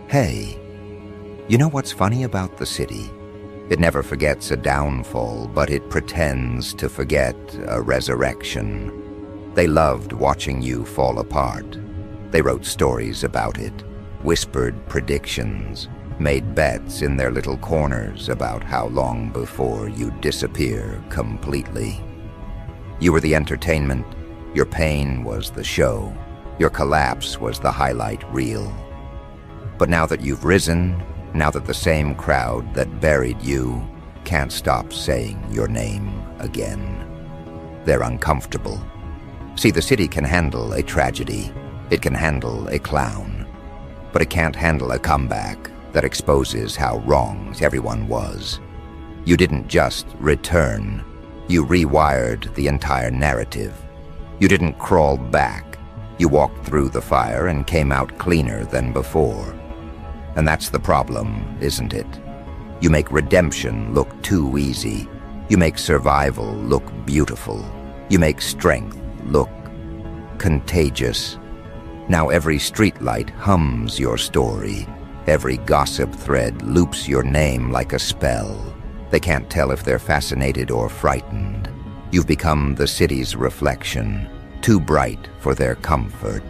Hey, you know what's funny about the city? It never forgets a downfall, but it pretends to forget a resurrection. They loved watching you fall apart. They wrote stories about it, whispered predictions, made bets in their little corners about how long before you'd disappear completely. You were the entertainment, your pain was the show, your collapse was the highlight reel. But now that you've risen, now that the same crowd that buried you can't stop saying your name again, they're uncomfortable. See, the city can handle a tragedy, it can handle a clown, but it can't handle a comeback that exposes how wrong everyone was. You didn't just return, you rewired the entire narrative. You didn't crawl back, you walked through the fire and came out cleaner than before. And that's the problem, isn't it? You make redemption look too easy. You make survival look beautiful. You make strength look contagious. Now every streetlight hums your story. Every gossip thread loops your name like a spell. They can't tell if they're fascinated or frightened. You've become the city's reflection, too bright for their comfort,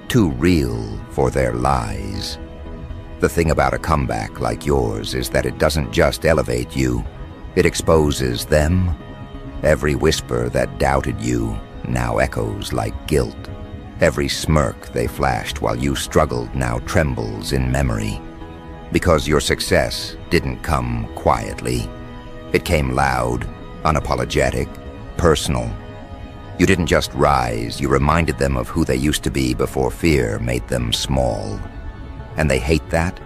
too real for their lies. The thing about a comeback like yours is that it doesn't just elevate you, it exposes them. Every whisper that doubted you now echoes like guilt. Every smirk they flashed while you struggled now trembles in memory. Because your success didn't come quietly. It came loud, unapologetic, personal. You didn't just rise, you reminded them of who they used to be before fear made them small. And they hate that.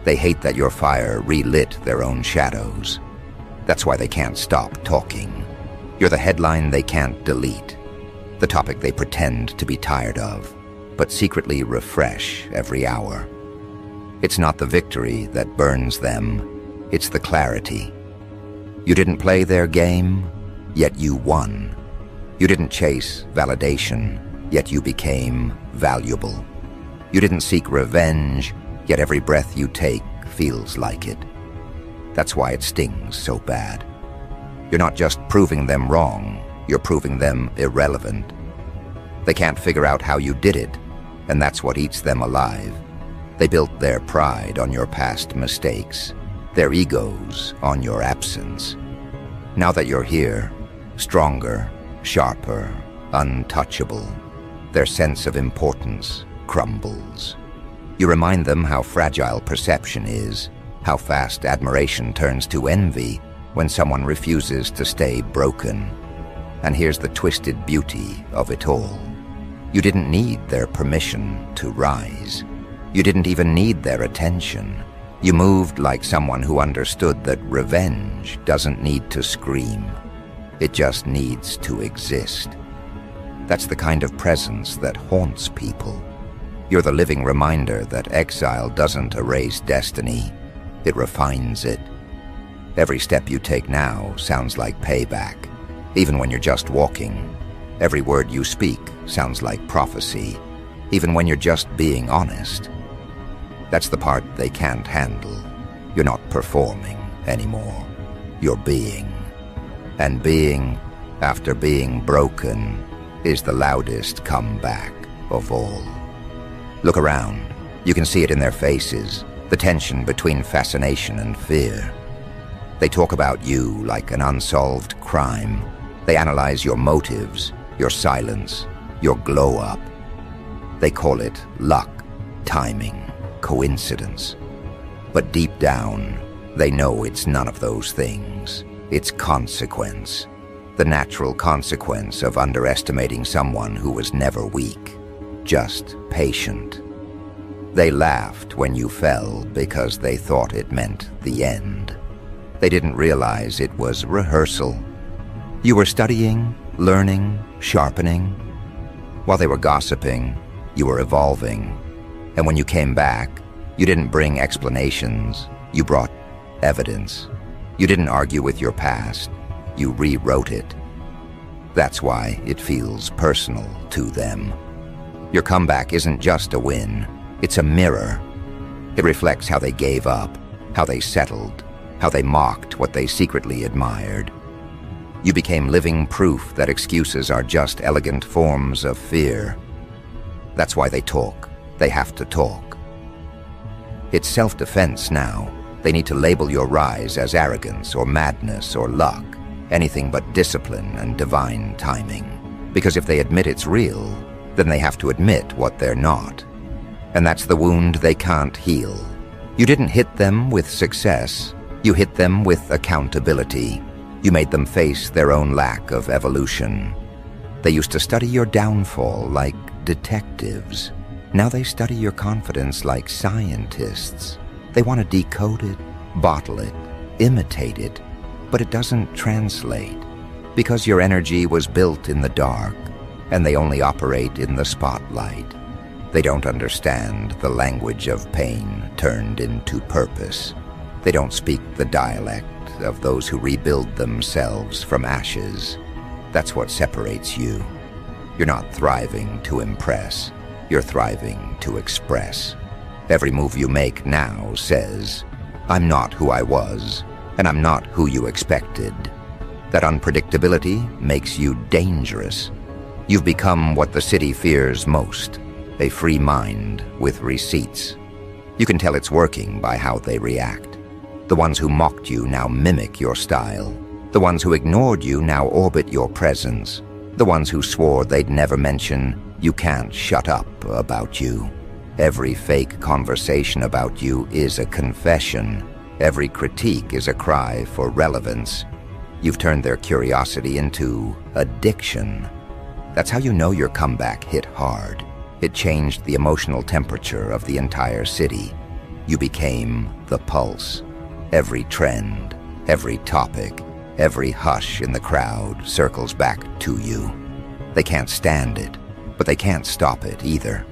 They hate that your fire relit their own shadows. That's why they can't stop talking. You're the headline they can't delete. The topic they pretend to be tired of, but secretly refresh every hour. It's not the victory that burns them, it's the clarity. You didn't play their game, yet you won. You didn't chase validation, yet you became valuable. You didn't seek revenge, yet every breath you take feels like it. That's why it stings so bad. You're not just proving them wrong, you're proving them irrelevant. They can't figure out how you did it, and that's what eats them alive. They built their pride on your past mistakes, their egos on your absence. Now that you're here, stronger, sharper, untouchable, their sense of importance crumbles. You remind them how fragile perception is, how fast admiration turns to envy when someone refuses to stay broken. And here's the twisted beauty of it all. You didn't need their permission to rise. You didn't even need their attention. You moved like someone who understood that revenge doesn't need to scream. It just needs to exist. That's the kind of presence that haunts people. You're the living reminder that exile doesn't erase destiny, it refines it. Every step you take now sounds like payback, even when you're just walking. Every word you speak sounds like prophecy, even when you're just being honest. That's the part they can't handle. You're not performing anymore. You're being. And being, after being broken, is the loudest comeback of all. Look around. You can see it in their faces, the tension between fascination and fear. They talk about you like an unsolved crime. They analyze your motives, your silence, your glow-up. They call it luck, timing, coincidence. But deep down, they know it's none of those things. It's consequence. The natural consequence of underestimating someone who was never weak, just patient. They laughed when you fell because they thought it meant the end. They didn't realize it was rehearsal. You were studying, learning, sharpening. While they were gossiping, you were evolving. And when you came back, you didn't bring explanations, you brought evidence. You didn't argue with your past, you rewrote it. That's why it feels personal to them. Your comeback isn't just a win, it's a mirror. It reflects how they gave up, how they settled, how they mocked what they secretly admired. You became living proof that excuses are just elegant forms of fear. That's why they talk. They have to talk. It's self-defense now. They need to label your rise as arrogance or madness or luck, anything but discipline and divine timing. Because if they admit it's real, then they have to admit what they're not. And that's the wound they can't heal. You didn't hit them with success. You hit them with accountability. You made them face their own lack of evolution. They used to study your downfall like detectives. Now they study your confidence like scientists. They want to decode it, bottle it, imitate it, but it doesn't translate because your energy was built in the dark and they only operate in the spotlight. They don't understand the language of pain turned into purpose. They don't speak the dialect of those who rebuild themselves from ashes. That's what separates you. You're not thriving to impress. You're thriving to express. Every move you make now says, I'm not who I was, and I'm not who you expected. That unpredictability makes you dangerous. You've become what the city fears most, a free mind with receipts. You can tell it's working by how they react. The ones who mocked you now mimic your style. The ones who ignored you now orbit your presence. The ones who swore they'd never mention you can't shut up about you. Every fake conversation about you is a confession. Every critique is a cry for relevance. You've turned their curiosity into addiction. That's how you know your comeback hit hard. It changed the emotional temperature of the entire city. You became the pulse. Every trend, every topic, every hush in the crowd circles back to you. They can't stand it, but they can't stop it either.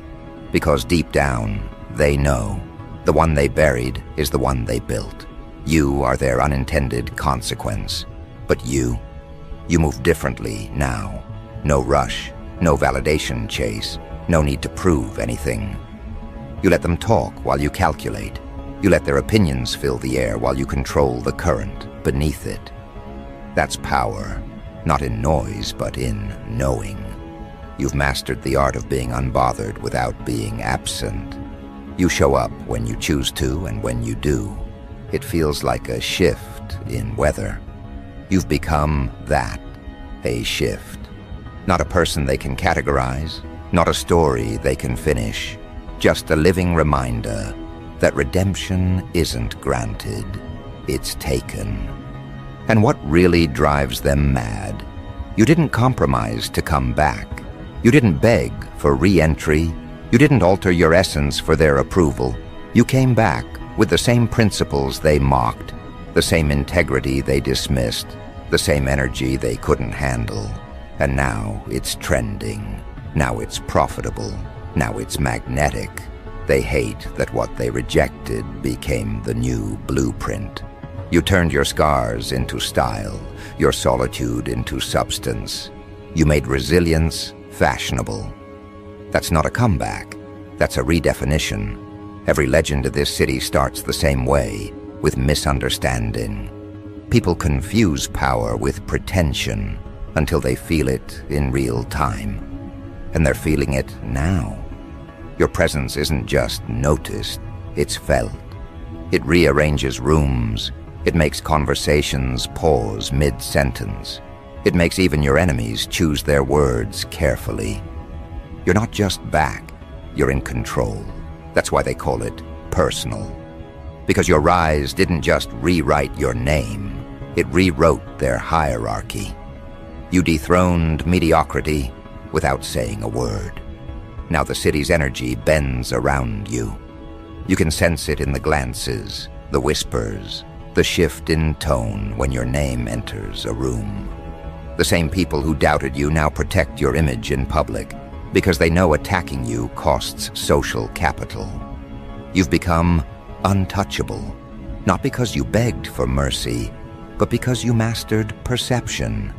Because deep down, they know the one they buried is the one they built. You are their unintended consequence. But you move differently now. No rush, no validation chase, no need to prove anything. You let them talk while you calculate. You let their opinions fill the air while you control the current beneath it. That's power, not in noise, but in knowing. You've mastered the art of being unbothered without being absent. You show up when you choose to and when you do. It feels like a shift in weather. You've become that, a shift. Not a person they can categorize, not a story they can finish, just a living reminder that redemption isn't granted, it's taken. And what really drives them mad? You didn't compromise to come back. You didn't beg for re-entry. You didn't alter your essence for their approval. You came back with the same principles they mocked, the same integrity they dismissed, the same energy they couldn't handle. And now it's trending. Now it's profitable. Now it's magnetic. They hate that what they rejected became the new blueprint. You turned your scars into style, your solitude into substance. You made resilience fashionable. That's not a comeback. That's a redefinition. Every legend of this city starts the same way, with misunderstanding. People confuse power with pretension until they feel it in real time. And they're feeling it now. Your presence isn't just noticed, it's felt. It rearranges rooms. It makes conversations pause mid-sentence. It makes even your enemies choose their words carefully. You're not just back, you're in control. That's why they call it personal. Because your rise didn't just rewrite your name, it rewrote their hierarchy. You dethroned mediocrity without saying a word. Now the city's energy bends around you. You can sense it in the glances, the whispers, the shift in tone when your name enters a room. The same people who doubted you now protect your image in public because they know attacking you costs social capital. You've become untouchable, not because you begged for mercy, but because you mastered perception.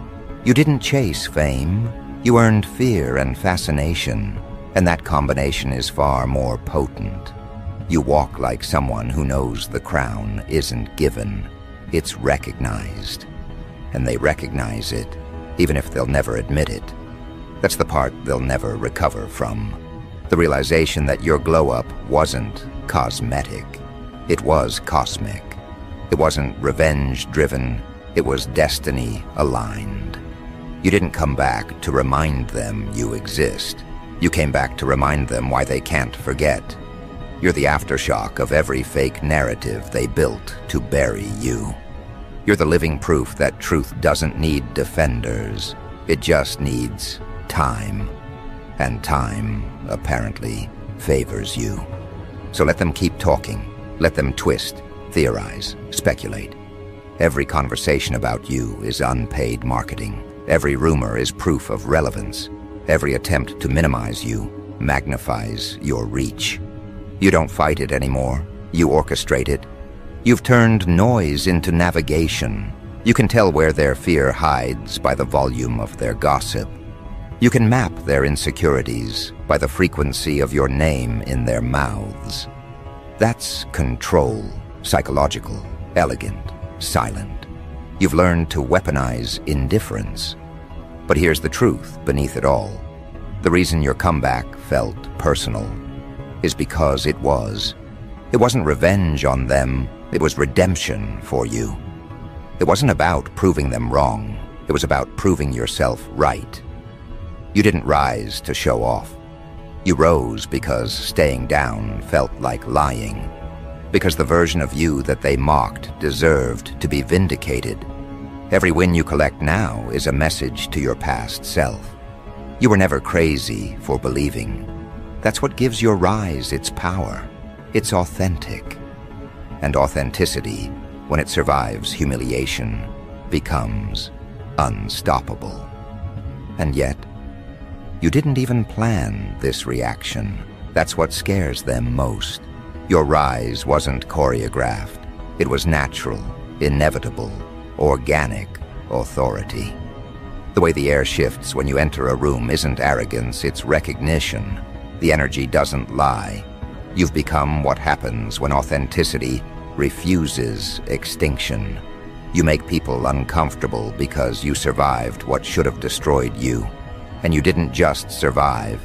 You didn't chase fame, you earned fear and fascination, and that combination is far more potent. You walk like someone who knows the crown isn't given, it's recognized. And they recognize it, even if they'll never admit it. That's the part they'll never recover from. The realization that your glow-up wasn't cosmetic. It was cosmic. It wasn't revenge-driven. It was destiny-aligned. You didn't come back to remind them you exist. You came back to remind them why they can't forget. You're the aftershock of every fake narrative they built to bury you. You're the living proof that truth doesn't need defenders. It just needs time. And time, apparently, favors you. So let them keep talking. Let them twist, theorize, speculate. Every conversation about you is unpaid marketing. Every rumor is proof of relevance. Every attempt to minimize you magnifies your reach. You don't fight it anymore. You orchestrate it. You've turned noise into navigation. You can tell where their fear hides by the volume of their gossip. You can map their insecurities by the frequency of your name in their mouths. That's control, psychological, elegant, silent. You've learned to weaponize indifference. But here's the truth beneath it all. The reason your comeback felt personal is because it was. It wasn't revenge on them, it was redemption for you. It wasn't about proving them wrong, it was about proving yourself right. You didn't rise to show off. You rose because staying down felt like lying, because the version of you that they mocked deserved to be vindicated. Every win you collect now is a message to your past self. You were never crazy for believing. That's what gives your rise its power. It's authentic. And authenticity, when it survives humiliation, becomes unstoppable. And yet, you didn't even plan this reaction. That's what scares them most. Your rise wasn't choreographed. It was natural, inevitable, organic authority. The way the air shifts when you enter a room isn't arrogance, it's recognition. The energy doesn't lie. You've become what happens when authenticity refuses extinction. You make people uncomfortable because you survived what should have destroyed you. And you didn't just survive,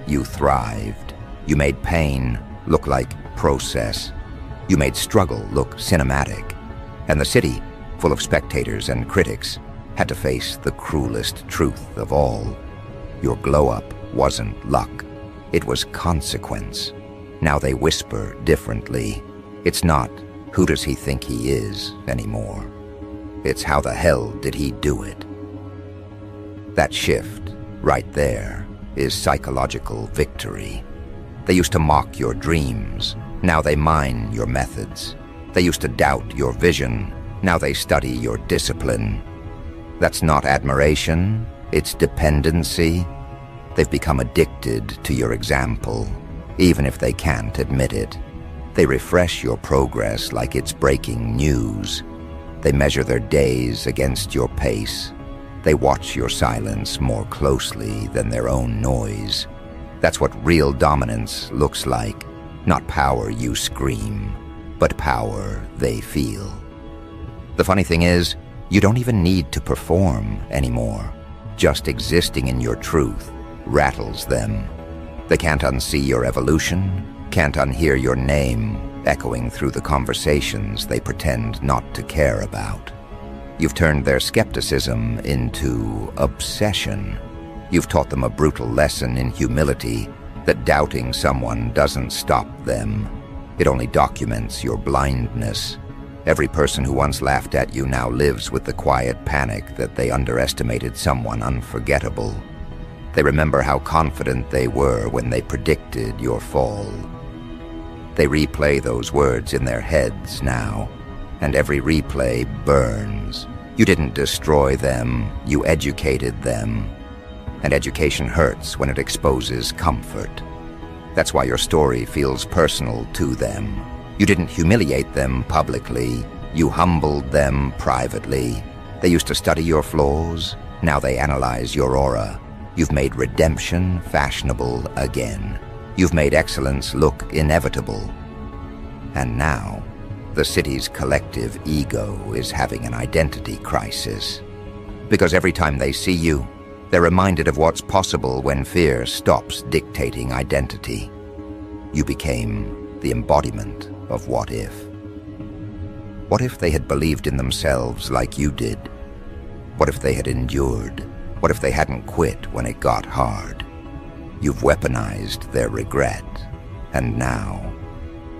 you thrived. You made pain look like process. You made struggle look cinematic. And the city, full of spectators and critics, had to face the cruelest truth of all. Your glow-up wasn't luck. It was consequence. Now they whisper differently. It's not, "Who does he think he is?" anymore. It's, "How the hell did he do it?" That shift, right there, is psychological victory. They used to mock your dreams. Now they mine your methods. They used to doubt your vision. Now they study your discipline. That's not admiration, it's dependency. They've become addicted to your example, even if they can't admit it. They refresh your progress like it's breaking news. They measure their days against your pace. They watch your silence more closely than their own noise. That's what real dominance looks like. Not power you scream, but power they feel. The funny thing is, you don't even need to perform anymore. Just existing in your truth rattles them. They can't unsee your evolution, can't unhear your name echoing through the conversations they pretend not to care about. You've turned their skepticism into obsession. You've taught them a brutal lesson in humility, that doubting someone doesn't stop them. It only documents your blindness. Every person who once laughed at you now lives with the quiet panic that they underestimated someone unforgettable. They remember how confident they were when they predicted your fall. They replay those words in their heads now, and every replay burns. You didn't destroy them, you educated them. And education hurts when it exposes comfort. That's why your story feels personal to them. You didn't humiliate them publicly, you humbled them privately. They used to study your flaws, now they analyze your aura. You've made redemption fashionable again. You've made excellence look inevitable. And now, the city's collective ego is having an identity crisis. Because every time they see you, they're reminded of what's possible when fear stops dictating identity. You became the embodiment of what if. What if they had believed in themselves like you did? What if they had endured? What if they hadn't quit when it got hard? You've weaponized their regret, and now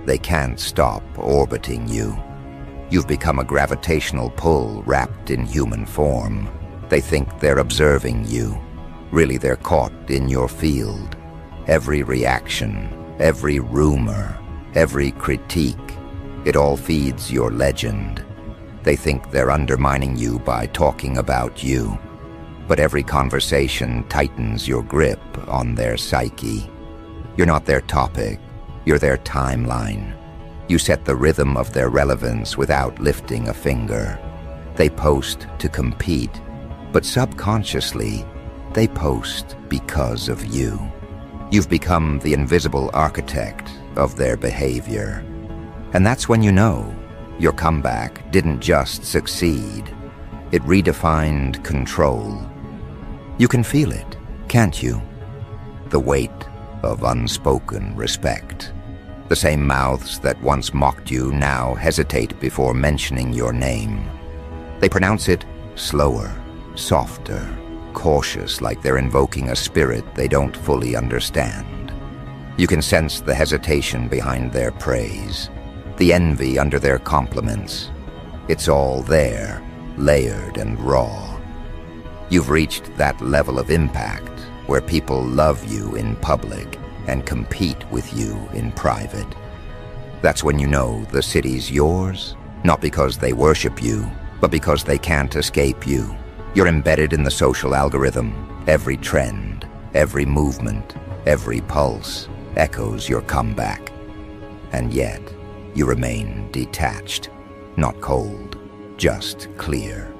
they can't stop orbiting you. You've become a gravitational pull wrapped in human form. They think they're observing you. Really, they're caught in your field. Every reaction, every rumor, every critique, it all feeds your legend. They think they're undermining you by talking about you. But every conversation tightens your grip on their psyche. You're not their topic, you're their timeline. You set the rhythm of their relevance without lifting a finger. They post to compete, but subconsciously, they post because of you. You've become the invisible architect of their behavior. And that's when you know your comeback didn't just succeed, it redefined control. You can feel it, can't you? The weight of unspoken respect. The same mouths that once mocked you now hesitate before mentioning your name. They pronounce it slower, softer, cautious, like they're invoking a spirit they don't fully understand. You can sense the hesitation behind their praise, the envy under their compliments. It's all there, layered and raw. You've reached that level of impact where people love you in public and compete with you in private. That's when you know the city's yours, not because they worship you, but because they can't escape you. You're embedded in the social algorithm. Every trend, every movement, every pulse echoes your comeback. And yet, you remain detached, not cold, just clear.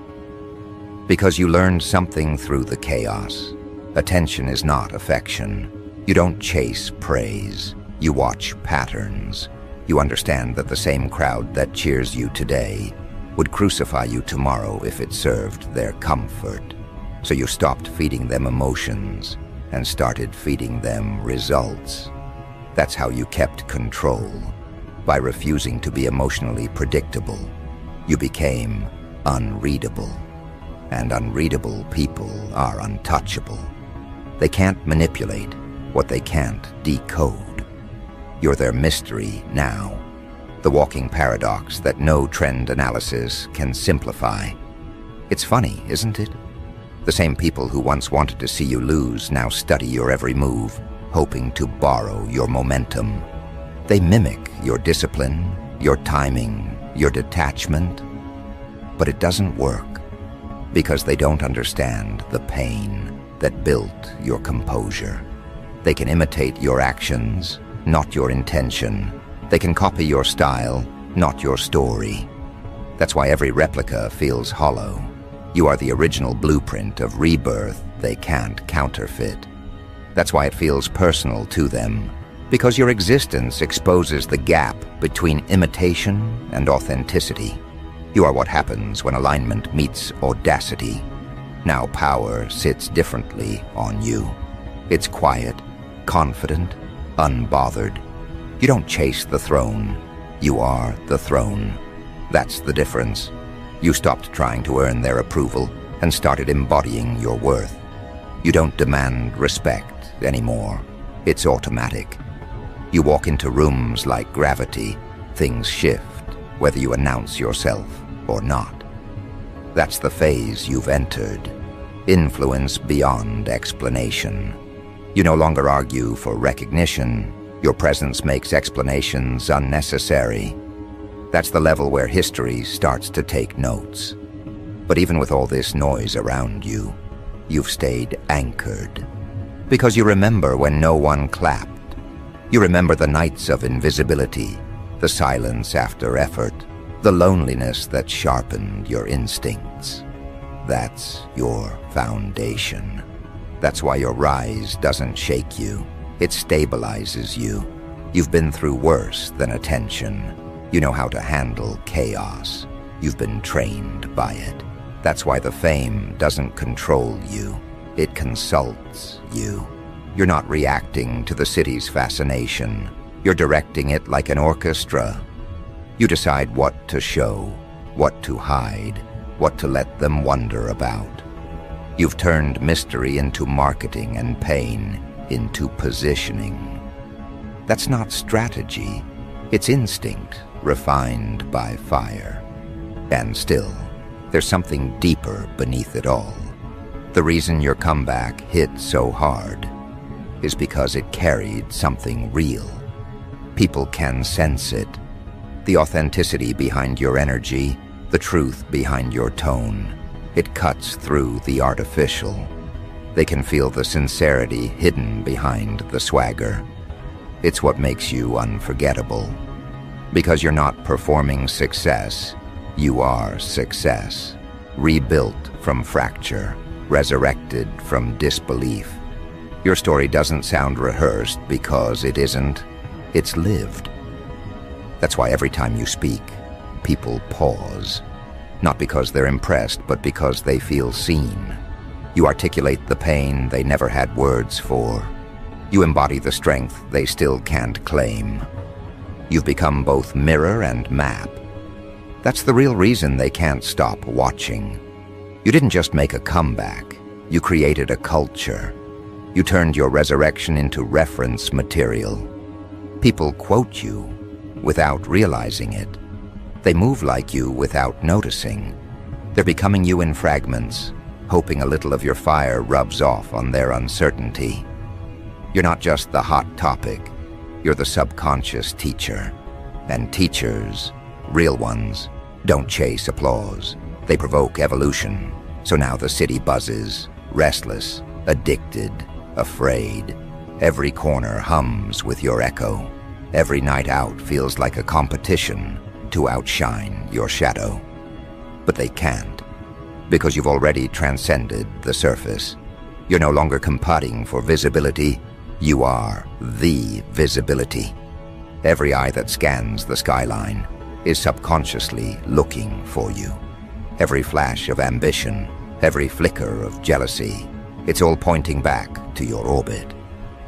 Because you learned something through the chaos. Attention is not affection. You don't chase praise. You watch patterns. You understand that the same crowd that cheers you today would crucify you tomorrow if it served their comfort. So you stopped feeding them emotions and started feeding them results. That's how you kept control. By refusing to be emotionally predictable, you became unreadable. And unreadable people are untouchable. They can't manipulate what they can't decode. You're their mystery now. The walking paradox that no trend analysis can simplify. It's funny, isn't it? The same people who once wanted to see you lose now study your every move, hoping to borrow your momentum. They mimic your discipline, your timing, your detachment. But it doesn't work because they don't understand the pain that built your composure. They can imitate your actions, not your intention. They can copy your style, not your story. That's why every replica feels hollow. You are the original blueprint of rebirth they can't counterfeit. That's why it feels personal to them, because your existence exposes the gap between imitation and authenticity. You are what happens when alignment meets audacity. Now power sits differently on you. It's quiet, confident, unbothered. You don't chase the throne. You are the throne. That's the difference. You stopped trying to earn their approval and started embodying your worth. You don't demand respect anymore. It's automatic. You walk into rooms like gravity. Things shift, whether you announce yourself or not. That's the phase you've entered. Influence beyond explanation. You no longer argue for recognition. Your presence makes explanations unnecessary. That's the level where history starts to take notes. But even with all this noise around you, you've stayed anchored. Because you remember when no one clapped. You remember the nights of invisibility, the silence after effort, the loneliness that sharpened your instincts. That's your foundation. That's why your rise doesn't shake you. It stabilizes you. You've been through worse than attention. You know how to handle chaos. You've been trained by it. That's why the fame doesn't control you. It consults you. You're not reacting to the city's fascination. You're directing it like an orchestra. You decide what to show, what to hide, what to let them wonder about. You've turned mystery into marketing and pain into positioning. That's not strategy. It's instinct, refined by fire. And still, there's something deeper beneath it all. The reason your comeback hit so hard is because it carried something real. People can sense it. The authenticity behind your energy, the truth behind your tone. It cuts through the artificial. They can feel the sincerity hidden behind the swagger. It's what makes you unforgettable. Because you're not performing success, you are success. Rebuilt from fracture, resurrected from disbelief. Your story doesn't sound rehearsed because it isn't. It's lived. That's why every time you speak, people pause. Not because they're impressed, but because they feel seen. You articulate the pain they never had words for. You embody the strength they still can't claim. You've become both mirror and map. That's the real reason they can't stop watching. You didn't just make a comeback. You created a culture. You turned your resurrection into reference material. People quote you without realizing it. They move like you without noticing. They're becoming you in fragments, hoping a little of your fire rubs off on their uncertainty. You're not just the hot topic. You're the subconscious teacher. And teachers, real ones, don't chase applause. They provoke evolution. So now the city buzzes, restless, addicted, afraid. Every corner hums with your echo. Every night out feels like a competition to outshine your shadow. But they can't, because you've already transcended the surface. You're no longer competing for visibility. You are the visibility. Every eye that scans the skyline is subconsciously looking for you. Every flash of ambition, every flicker of jealousy, it's all pointing back to your orbit.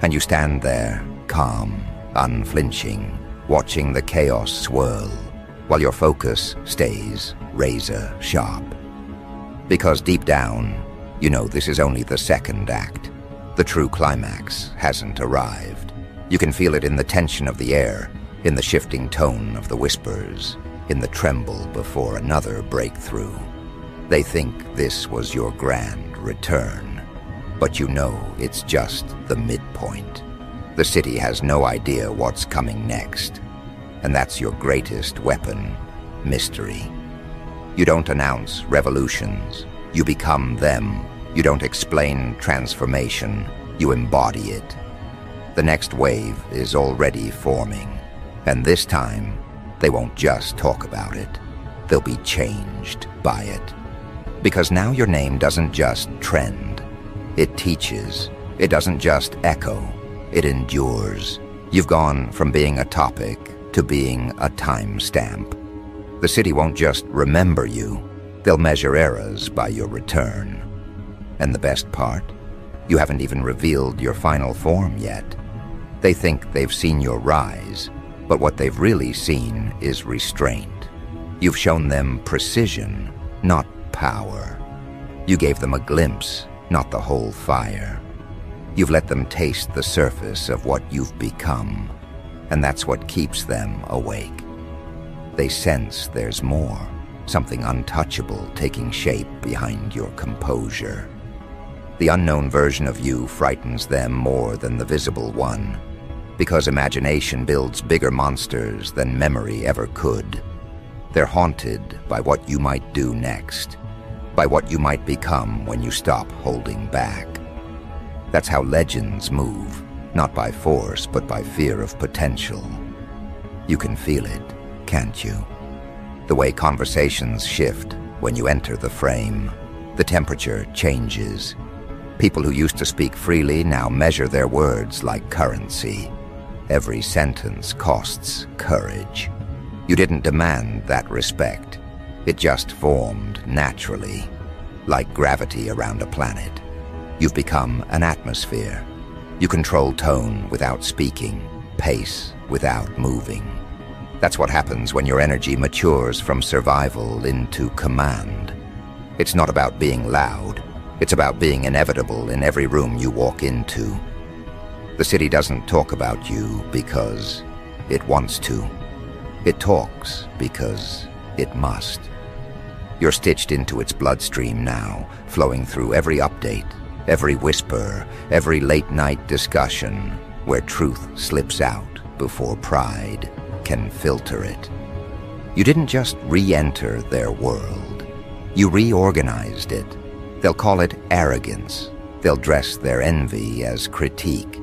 And you stand there, calm, unflinching, watching the chaos swirl, while your focus stays razor sharp. Because deep down, you know this is only the second act. The true climax hasn't arrived. You can feel it in the tension of the air, in the shifting tone of the whispers, in the tremble before another breakthrough. They think this was your grand return, but you know it's just the midpoint. The city has no idea what's coming next, and that's your greatest weapon, mystery. You don't announce revolutions, you become them. You don't explain transformation, you embody it. The next wave is already forming, and this time, they won't just talk about it. They'll be changed by it. Because now your name doesn't just trend, it teaches. It doesn't just echo, it endures. You've gone from being a topic to being a timestamp. The city won't just remember you, they'll measure eras by your return. And the best part? You haven't even revealed your final form yet. They think they've seen your rise, but what they've really seen is restraint. You've shown them precision, not power. You gave them a glimpse, not the whole fire. You've let them taste the surface of what you've become, and that's what keeps them awake. They sense there's more, something untouchable taking shape behind your composure. The unknown version of you frightens them more than the visible one, because imagination builds bigger monsters than memory ever could. They're haunted by what you might do next, by what you might become when you stop holding back. That's how legends move, not by force, but by fear of potential. You can feel it, can't you? The way conversations shift when you enter the frame. The temperature changes. People who used to speak freely now measure their words like currency. every sentence costs courage. You didn't demand that respect. It just formed naturally, like gravity around a planet. You've become an atmosphere. You control tone without speaking, pace without moving. That's what happens when your energy matures from survival into command. It's not about being loud. It's about being inevitable in every room you walk into. The city doesn't talk about you because it wants to. It talks because it must. You're stitched into its bloodstream now, flowing through every update, every whisper, every late-night discussion, where truth slips out before pride can filter it. You didn't just re-enter their world. You reorganized it. They'll call it arrogance. They'll dress their envy as critique.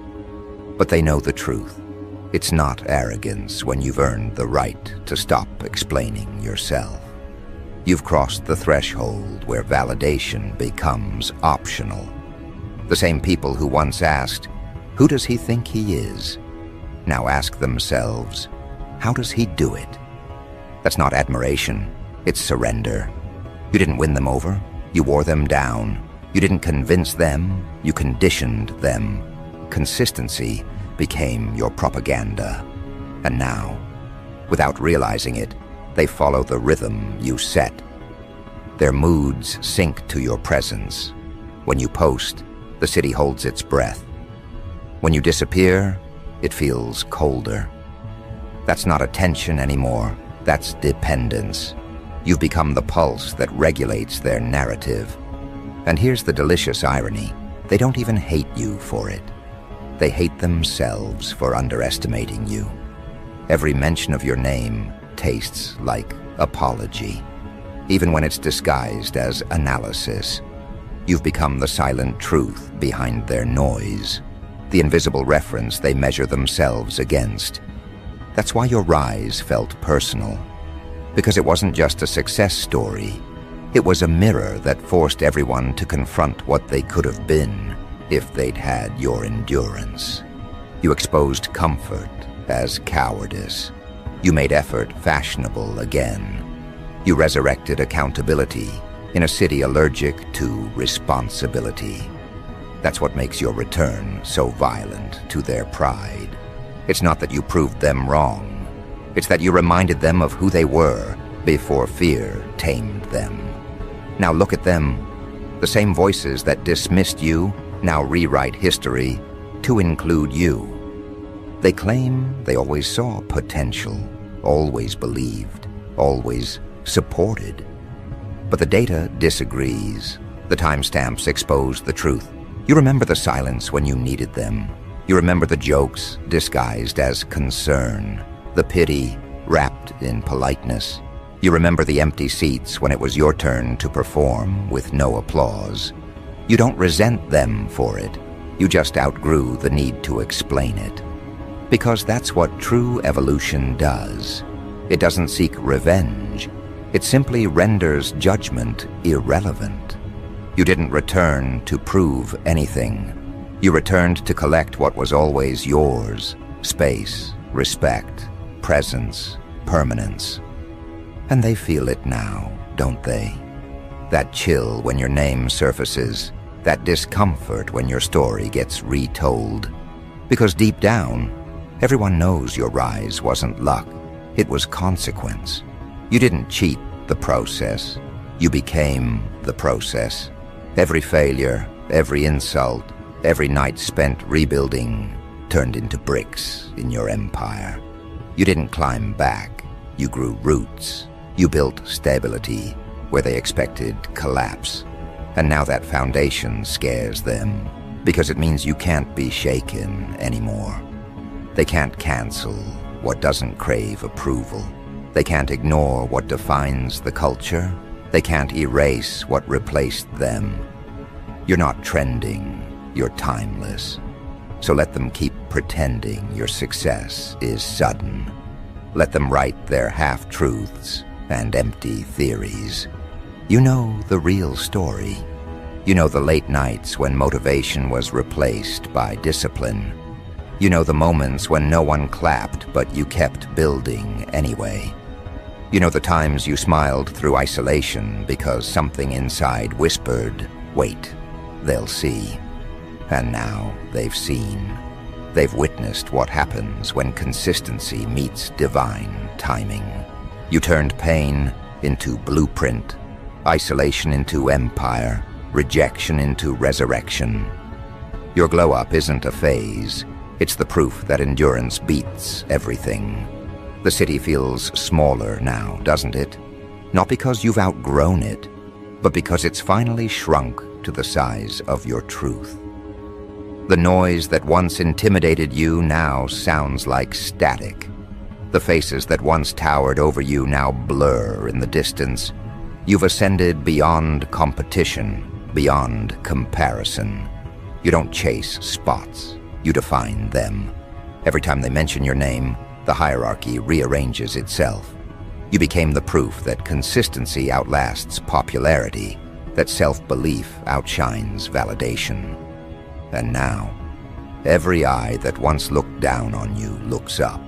But they know the truth. It's not arrogance when you've earned the right to stop explaining yourself. You've crossed the threshold where validation becomes optional. The same people who once asked, "Who does he think he is?" now ask themselves, "How does he do it?" That's not admiration, it's surrender. You didn't win them over, you wore them down. You didn't convince them, you conditioned them. Consistency became your propaganda. And now, without realizing it, they follow the rhythm you set. Their moods sync to your presence. When you post, the city holds its breath. When you disappear, it feels colder. That's not attention anymore, that's dependence. You've become the pulse that regulates their narrative. And here's the delicious irony. They don't even hate you for it. They hate themselves for underestimating you. Every mention of your name tastes like apology, even when it's disguised as analysis. You've become the silent truth behind their noise, the invisible reference they measure themselves against. That's why your rise felt personal, because it wasn't just a success story. It was a mirror that forced everyone to confront what they could have been if they'd had your endurance. You exposed comfort as cowardice. You made effort fashionable again. You resurrected accountability in a city allergic to responsibility. That's what makes your return so violent to their pride. It's not that you proved them wrong. It's that you reminded them of who they were before fear tamed them. Now look at them. The same voices that dismissed you now rewrite history to include you. They claim they always saw potential, always believed, always supported. But the data disagrees. The timestamps expose the truth. You remember the silence when you needed them. You remember the jokes disguised as concern, the pity wrapped in politeness. You remember the empty seats when it was your turn to perform with no applause. You don't resent them for it. You just outgrew the need to explain it. Because that's what true evolution does. It doesn't seek revenge. It simply renders judgment irrelevant. You didn't return to prove anything. You returned to collect what was always yours: space, respect, presence, permanence. And they feel it now, don't they? That chill when your name surfaces, that discomfort when your story gets retold. Because deep down, everyone knows your rise wasn't luck, it was consequence. You didn't cheat the process, you became the process. Every failure, every insult, every night spent rebuilding turned into bricks in your empire. You didn't climb back, you grew roots. You built stability where they expected collapse. And now that foundation scares them because it means you can't be shaken anymore. They can't cancel what doesn't crave approval. They can't ignore what defines the culture. They can't erase what replaced them. You're not trending, you're timeless. So let them keep pretending your success is sudden. Let them write their half-truths and empty theories. You know the real story. You know the late nights when motivation was replaced by discipline. You know the moments when no one clapped, but you kept building anyway. You know the times you smiled through isolation because something inside whispered, "Wait, they'll see." And now they've seen. They've witnessed what happens when consistency meets divine timing. You turned pain into blueprint, isolation into empire, rejection into resurrection. Your glow-up isn't a phase. It's the proof that endurance beats everything. The city feels smaller now, doesn't it? Not because you've outgrown it, but because it's finally shrunk to the size of your truth. The noise that once intimidated you now sounds like static. The faces that once towered over you now blur in the distance. You've ascended beyond competition, beyond comparison. You don't chase spots. You define them. Every time they mention your name, the hierarchy rearranges itself. You became the proof that consistency outlasts popularity, that self-belief outshines validation. And now, every eye that once looked down on you looks up.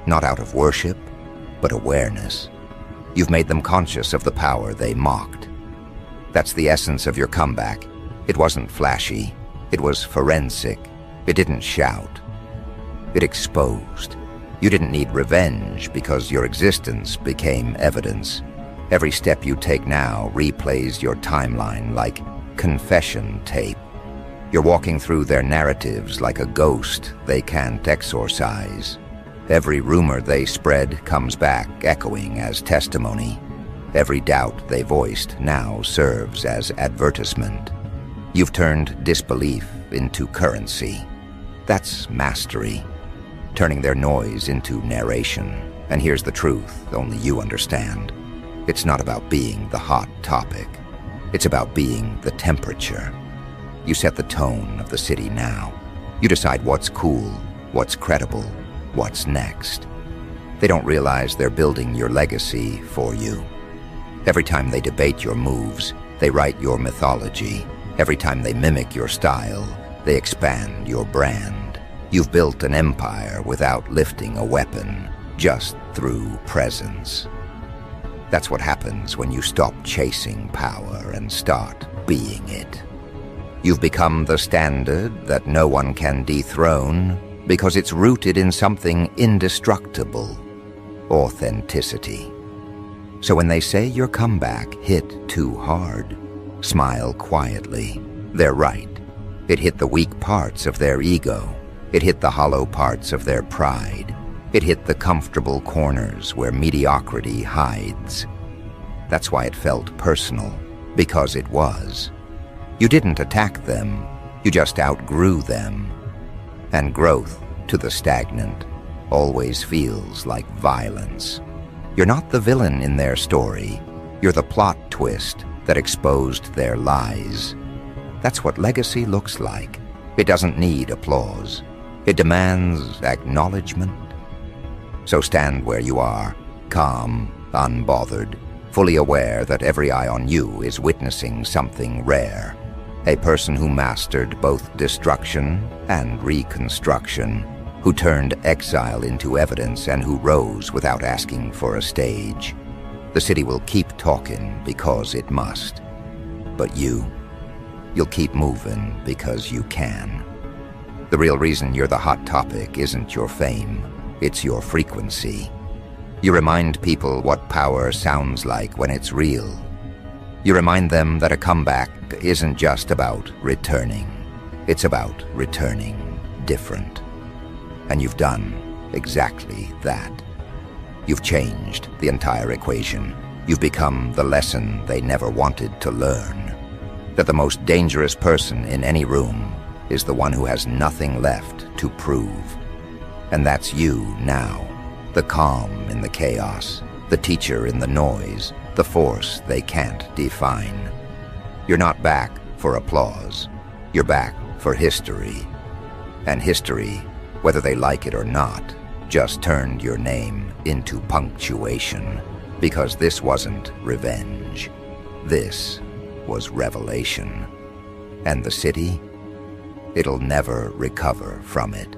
Not out of worship, but awareness. You've made them conscious of the power they mocked. That's the essence of your comeback. It wasn't flashy. It was forensic. It didn't shout. It exposed. You didn't need revenge because your existence became evidence. Every step you take now replays your timeline like confession tape. You're walking through their narratives like a ghost they can't exorcise. Every rumor they spread comes back echoing as testimony. Every doubt they voiced now serves as advertisement. You've turned disbelief into currency. That's mastery, turning their noise into narration. And here's the truth only you understand. It's not about being the hot topic. It's about being the temperature. You set the tone of the city now. You decide what's cool, what's credible, what's next. They don't realize they're building your legacy for you. Every time they debate your moves, they write your mythology. Every time they mimic your style, they expand your brand. You've built an empire without lifting a weapon, just through presence. That's what happens when you stop chasing power and start being it. You've become the standard that no one can dethrone because it's rooted in something indestructible, authenticity. So when they say your comeback hit too hard, smile quietly. They're right. It hit the weak parts of their ego. It hit the hollow parts of their pride. It hit the comfortable corners where mediocrity hides. That's why it felt personal, because it was. You didn't attack them, you just outgrew them. And growth, to the stagnant, always feels like violence. You're not the villain in their story, you're the plot twist that exposed their lies. That's what legacy looks like. It doesn't need applause. It demands acknowledgement. So stand where you are, calm, unbothered, fully aware that every eye on you is witnessing something rare. A person who mastered both destruction and reconstruction, who turned exile into evidence and who rose without asking for a stage. The city will keep talking because it must. But you'll keep moving because you can. The real reason you're the hot topic isn't your fame, it's your frequency. You remind people what power sounds like when it's real. You remind them that a comeback isn't just about returning. It's about returning different. And you've done exactly that. You've changed the entire equation. You've become the lesson they never wanted to learn. That the most dangerous person in any room is the one who has nothing left to prove. And that's you now, the calm in the chaos, the teacher in the noise, the force they can't define. You're not back for applause. You're back for history. And history, whether they like it or not, just turned your name into punctuation, because this wasn't revenge. This was revelation. And the city, it'll never recover from it.